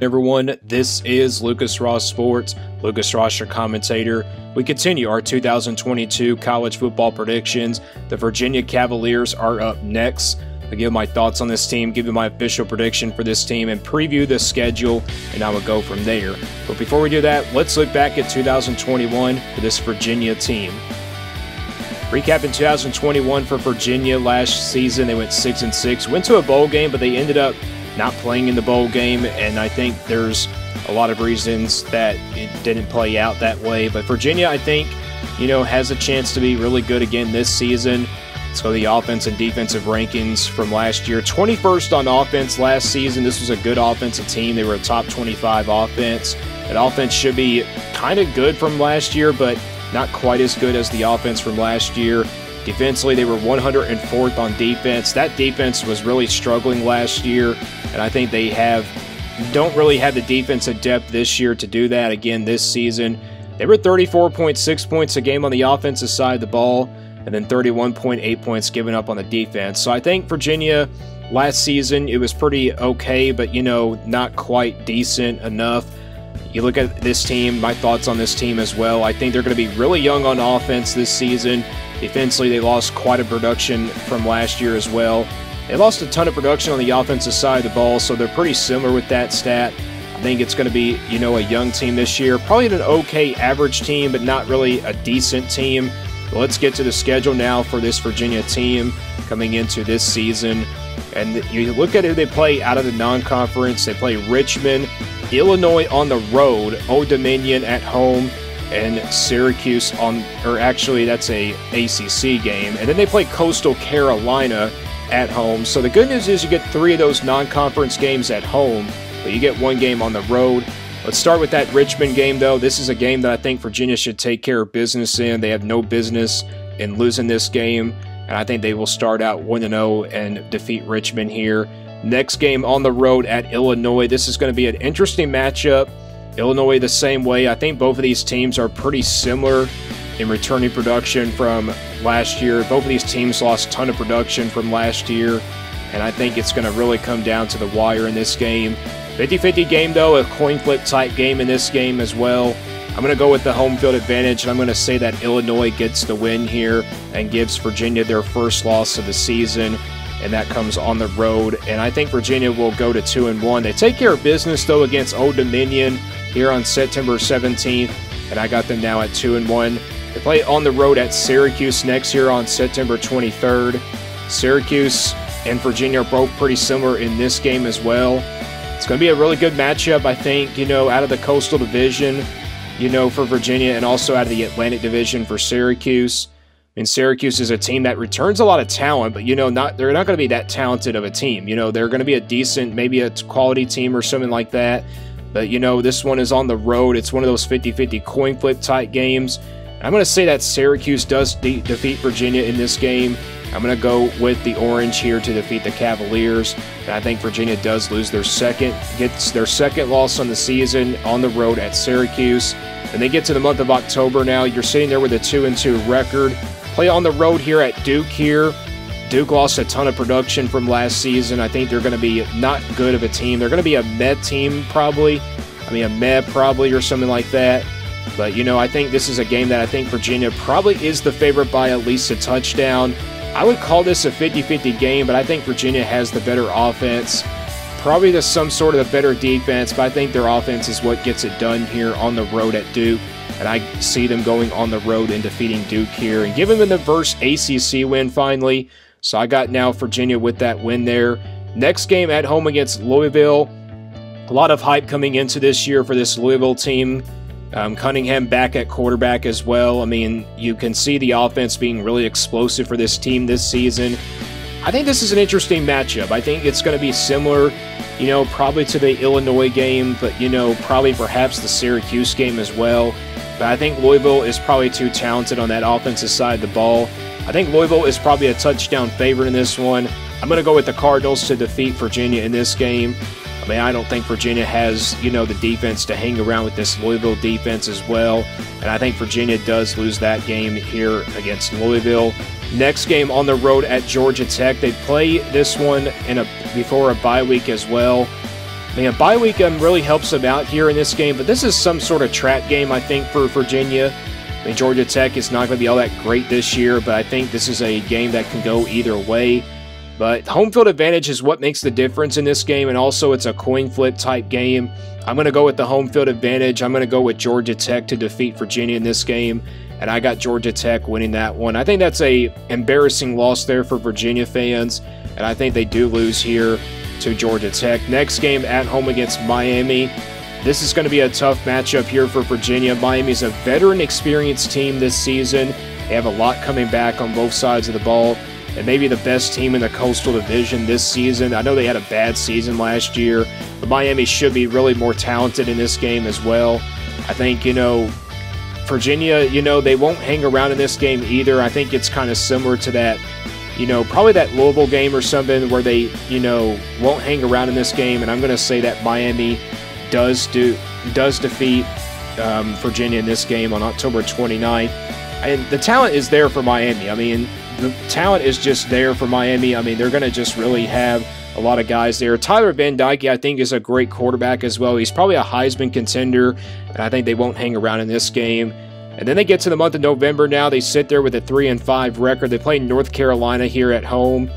Everyone, this is Lucas Ross Sports. Lucas Ross, your commentator. We continue our 2022 college football predictions. The Virginia Cavaliers are up next. I'll give my thoughts on this team, give you my official prediction for this team, and preview the schedule, and I will go from there. But before we do that, let's look back at 2021 for this Virginia team. Recapping 2021 for Virginia last season, they went 6-6, went to a bowl game, but they ended up not playing in the bowl game, and I think there's a lot of reasons that it didn't play out that way. But Virginia, I think, has a chance to be really good again this season. So the offense and defensive rankings from last year, 21st on offense last season. This was a good offensive team. They were a top 25 offense. That offense should be kind of good from last year, but not quite as good as the offense from last year. Defensively, they were 104th on defense. That defense was really struggling last year, and I think they don't really have the defensive depth this year to do that again this season. They were 34.6 points a game on the offensive side of the ball, and then 31.8 points given up on the defense. So I think Virginia last season, it was pretty okay, but not quite decent enough. You look at this team, my thoughts on this team as well. I think they're going to be really young on offense this season. Defensively, they lost quite a production from last year as well. They lost a ton of production on the offensive side of the ball, so they're pretty similar with that stat. I think it's going to be, a young team this year. Probably an okay average team, but not really a decent team. But let's get to the schedule now for this Virginia team coming into this season. And you look at who they play out of the non-conference. They play Richmond, Illinois on the road, Old Dominion at home, and Syracuse that's a ACC game. And then they play Coastal Carolina at home. So the good news is you get 3 of those non-conference games at home, but you get 1 game on the road. Let's start with that Richmond game, though. This is a game that I think Virginia should take care of business in. They have no business in losing this game, and I think they will start out 1-0 and defeat Richmond here. Next game on the road at Illinois. This is going to be an interesting matchup. Illinois the same way. I think both of these teams are pretty similar in returning production from last year. Both of these teams lost a ton of production from last year, and I think it's going to really come down to the wire in this game. 50-50 game, though, a coin flip type game in this game as well. I'm going to go with the home field advantage, and I'm going to say that Illinois gets the win here and gives Virginia their first loss of the season, and that comes on the road. And I think Virginia will go to 2-1. They take care of business, though, against Old Dominion here on September 17th, and I got them now at 2-1. They play on the road at Syracuse next year on September 23rd. Syracuse and Virginia are both pretty similar in this game as well. It's going to be a really good matchup, I think, out of the Coastal Division, for Virginia, and also out of the Atlantic Division for Syracuse. Syracuse is a team that returns a lot of talent, but, they're not going to be that talented of a team. They're going to be a decent, maybe a quality team or something like that. But, this one is on the road. It's one of those 50-50 coin flip type games. And I'm going to say that Syracuse does defeat Virginia in this game. I'm going to go with the orange here to defeat the Cavaliers. And I think Virginia does gets their second loss on the season on the road at Syracuse. And they get to the month of October now. You're sitting there with a 2-2 record. Play on the road here at Duke here. Duke lost a ton of production from last season. I think they're going to be not good of a team. They're going to be a meh team probably. A meh probably or something like that. But, I think this is a game that I think Virginia probably is the favorite by at least a touchdown. I would call this a 50-50 game, but I think Virginia has the better offense. Probably some sort of a better defense, but I think their offense is what gets it done here on the road at Duke. And I see them going on the road and defeating Duke here and giving them the first ACC win finally. So I got now Virginia with that win there. Next game at home against Louisville. A lot of hype coming into this year for this Louisville team. Cunningham back at quarterback as well. You can see the offense being really explosive for this team this season. I think this is an interesting matchup. I think it's going to be similar, probably to the Illinois game, but, probably perhaps the Syracuse game as well. But I think Louisville is probably too talented on that offensive side of the ball. I think Louisville is probably a touchdown favorite in this one. I'm going to go with the Cardinals to defeat Virginia in this game. I don't think Virginia has, the defense to hang around with this Louisville defense as well. And I think Virginia does lose that game here against Louisville. Next game on the road at Georgia Tech. They play this one before a bye week as well. Man, bye week really helps them out here in this game, but this is some sort of trap game, I think, for Virginia. I mean, Georgia Tech is not going to be all that great this year, but I think this is a game that can go either way. But home field advantage is what makes the difference in this game, and also it's a coin flip type game. I'm going to go with the home field advantage. I'm going to go with Georgia Tech to defeat Virginia in this game, and I got Georgia Tech winning that one. I think that's a embarrassing loss there for Virginia fans, and I think they do lose here to Georgia Tech. Next game at home against Miami. This is going to be a tough matchup here for Virginia. Miami's a veteran experienced team this season. They have a lot coming back on both sides of the ball, and maybe the best team in the Coastal Division this season. I know they had a bad season last year, but Miami should be really more talented in this game as well. I think, Virginia, they won't hang around in this game either. I think it's kind of similar to that, probably that Louisville game or something where they, won't hang around in this game. And I'm going to say that Miami does defeat Virginia in this game on October 29th. And the talent is there for Miami. I mean, the talent is just there for Miami. I mean, they're going to just really have a lot of guys there. Tyler Van Dyke, I think, is a great quarterback as well. He's probably a Heisman contender, and I think they won't hang around in this game. And then they get to the month of November now. They sit there with a 3-5 record. They play North Carolina here at home.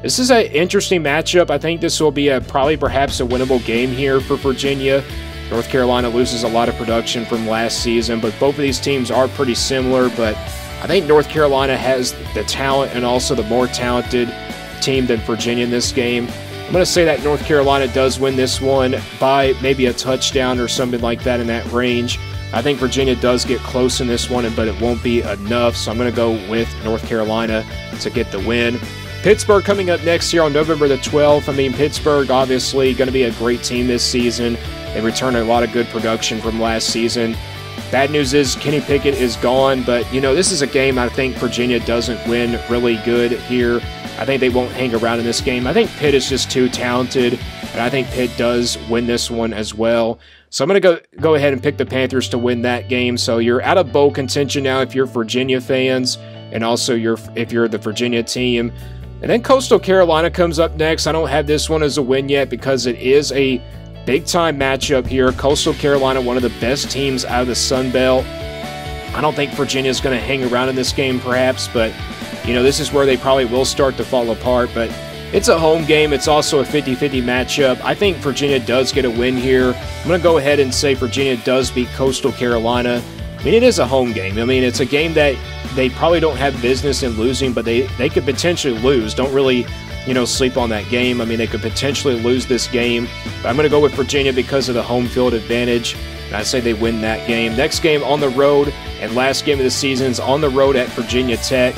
This is an interesting matchup. I think this will be perhaps a winnable game here for Virginia. North Carolina loses a lot of production from last season, but both of these teams are pretty similar. But I think North Carolina has the talent and also the more talented team than Virginia in this game. I'm going to say that North Carolina does win this one by maybe a touchdown or something like that in that range. I think Virginia does get close in this one, but it won't be enough, so I'm going to go with North Carolina to get the win. Pittsburgh coming up next year on November the 12th. I mean, Pittsburgh obviously going to be a great team this season. They returned a lot of good production from last season. Bad news is Kenny Pickett is gone, but, this is a game I think Virginia doesn't win really good here. I think they won't hang around in this game. I think Pitt is just too talented, and I think Pitt does win this one as well. So I'm going to go ahead and pick the Panthers to win that game. So you're out of bowl contention now if you're Virginia fans, and also if you're the Virginia team. And then Coastal Carolina comes up next. I don't have this one as a win yet because it is a big-time matchup here. Coastal Carolina, one of the best teams out of the Sun Belt. I don't think Virginia's going to hang around in this game perhaps, but this is where they probably will start to fall apart. But it's a home game. It's also a 50-50 matchup. I think Virginia does get a win here. I'm going to go ahead and say Virginia does beat Coastal Carolina. I mean, it is a home game. I mean, it's a game that they probably don't have business in losing, but they could potentially lose. Don't really, sleep on that game. I mean, they could potentially lose this game. But I'm going to go with Virginia because of the home field advantage, and I say they win that game. Next game on the road, and last game of the season is on the road at Virginia Tech.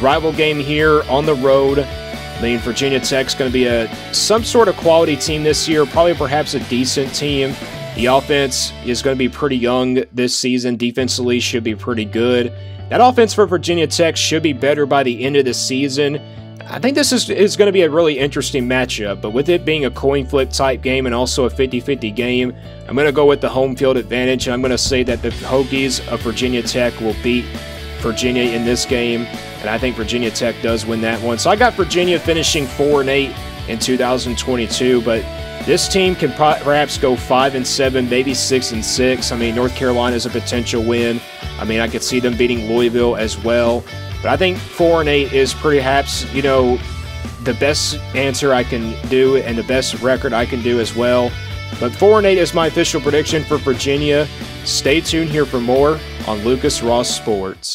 Rival game here on the road. I mean, Virginia Tech's going to be some sort of quality team this year, probably perhaps a decent team. The offense is going to be pretty young this season. Defensively should be pretty good. That offense for Virginia Tech should be better by the end of the season. I think this is going to be a really interesting matchup, but with it being a coin flip type game and also a 50-50 game, I'm going to go with the home field advantage, and I'm going to say that the Hokies of Virginia Tech will beat Virginia in this game, and I think Virginia Tech does win that one. So I got Virginia finishing 4-8 in 2022, but this team can perhaps go 5-7, maybe 6-6. I mean, North Carolina is a potential win. I mean, I could see them beating Louisville as well. But I think 4-8 is perhaps, the best answer I can do and the best record I can do as well. But 4-8 is my official prediction for Virginia. Stay tuned here for more on Lucas Ross Sports.